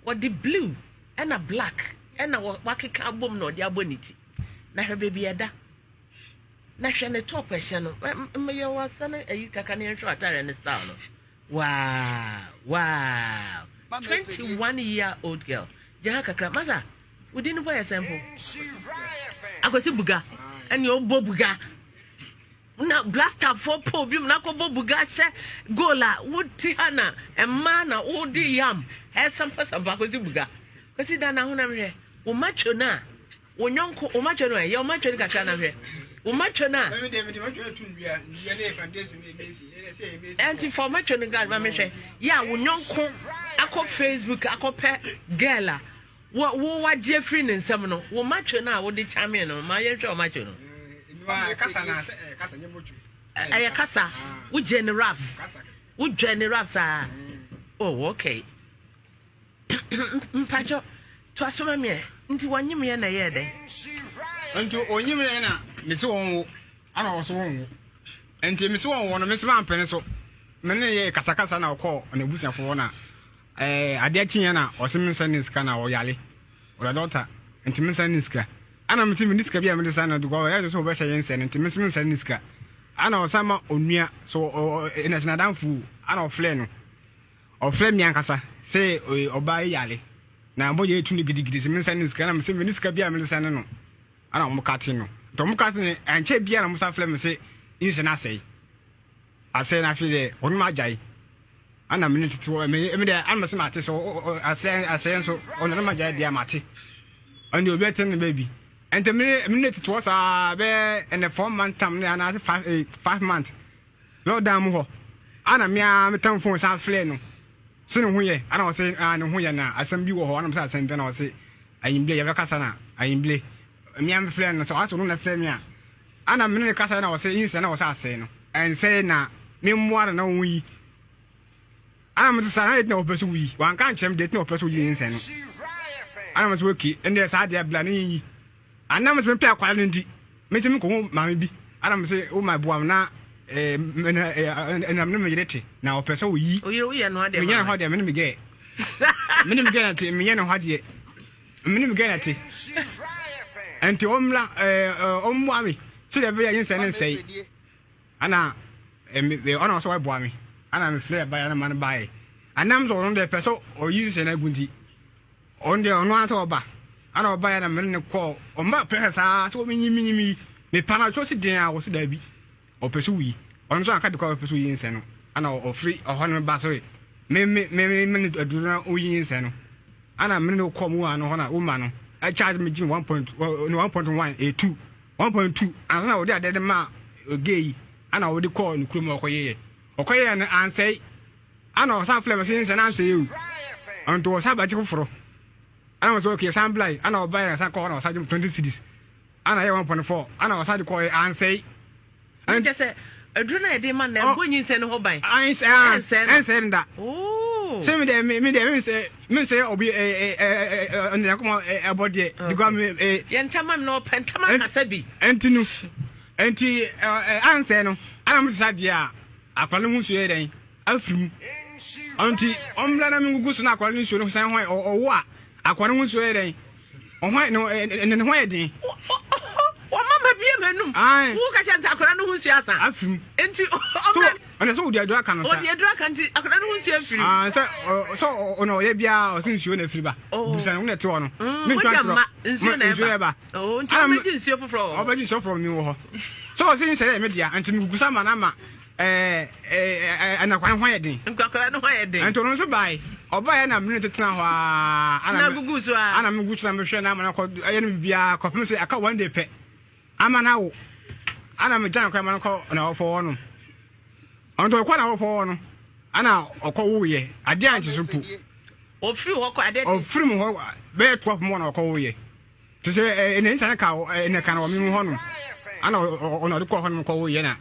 what the blue and a black and a wakika bomb no dia boniti na her baby ada na hwe ne top ehye no me ye wasane ayi kaka ne hwe atare ne style no wow 21-year-old girl jaha kakra maza within boy sample akosi buga and your bobuga na blaster for podium na ko bobuga she gola wuti hana e mana odi yam he sampa akosi buga kasi da na ho na hwe o macho na o nyonko o macho no ye o macho ni kakra na hwe o macho na anti for macho ni god ma me hwe ya wo nyonko akọ Facebook akọ pe girl wo waje free ne nsem no wo macho na wo de chame no ma ye hwe o macho no kasa na kasa nyemochu kasa wo generals ah oh okay mpacho to asoma me nti wanyim ye na ye den nti onyim ye na mese won ana wo so won nti mese won no mese mampene so mene ye kasa na okọ na busuafo na ade achinya na osim saniska na oyale ora doctor nti mese saniska ana mti miniska bia mede sana do go ya so be hye yense nti mese saniska ana osama onua so ina danfu ana ofle no ofle mi ankasa se oba yale na mbo ye tuni gidigidi se mese saniska na mse miniska bia mede sana no ana mo kate no to mo kate ne anche bia na musa fle mse inse na sei ase na fi de onu majai ana mene tete me de ana se mate so ase so onu na majai dia mate and you better ne baby and the minute it was in a 4 month time and 5 months no damn ho ana me tam phone sa flare no so ne huye ana o say ne huye na asam bi wo ho ana say asam bi na o say ayimble ya kasa na ayimble me am flare no so ato no na flare me ana me ne kasa na o say yin se na o say asay no and say na me mmoa na wuyi ana me say na o peso wuyi wan kan chem de na o peso wuyi yin se no ana me say okay and there sa dia bla na yi ana me say pe akwala ndi me say me ko ma me bi ana me say o my boam na me yirete na o peso wuyi oyi no ade me yana ho de me ge me me ge na te me yana ho de me ge na te enti omla omwa mi se de be yin se ne sei ana ona so wa boa mi ana me flare ba ya na man bae anam so no de peso o yi se na gundi on de ono ata oba ana oba ya na me ne ko o ma pesa so mi nyimi me pana so si den a wo si da bi o peso wi on so aka de ko peso yi nse no ana o free o hono ba so me aduru na o yi nse no ana me ne ko mu ano ho na wo ma no I charge me 1.1 a2 1.2 ana o de ade ma gay ana wo de call ni kurom okoye na ansay ana o san flame sin san ansay you anto o sabaji fufuro ana so okay san blai ana o buy na san call na o sa 20 cedis ana ye 1.4 ana o sa de call ansay and just say adru na de man na bonyin se no ho ban ansay nda oh say me say obi na come about there because me yentama no pentama kasabi entinu enti ansay no ana mo sa dia akwale hu suye den afrim anti omla na mengugu so na akwale hu suye no san hwan owo a akwale hu suye den o hwan no ne hwan den o mama bia manum wo ka cha akwale no hu suye asa afrim enti omla ona so odi adu aka no odi adu aka nti akwale no hu suye afrim so ono ye bia o sin suye na afri ba busan wo na te wono me ntwa nsuye ba o nti o beji nsuye foforo o beji nsuye foforo mi wo ho so o sin say me dia anti mengugu sa ma na ma ana kwan hwan yedin nkwakora no hwan yedin anto no so bai oba na mene tetena ho ana gugu so ana gugu so na mehwe na mana ko aye no bibia ko pem se aka one day pe ama na wo ana me jan kwa mana ko na ofo wono anto kwa na ofo wono ana okwo wo ye ade anche so pu ofiri ho ko ade ofiri mu ho be to mo na okwo wo ye to se ene ntan ka ene kan wo mi ho no ana ona de ko ho no ko wo ye na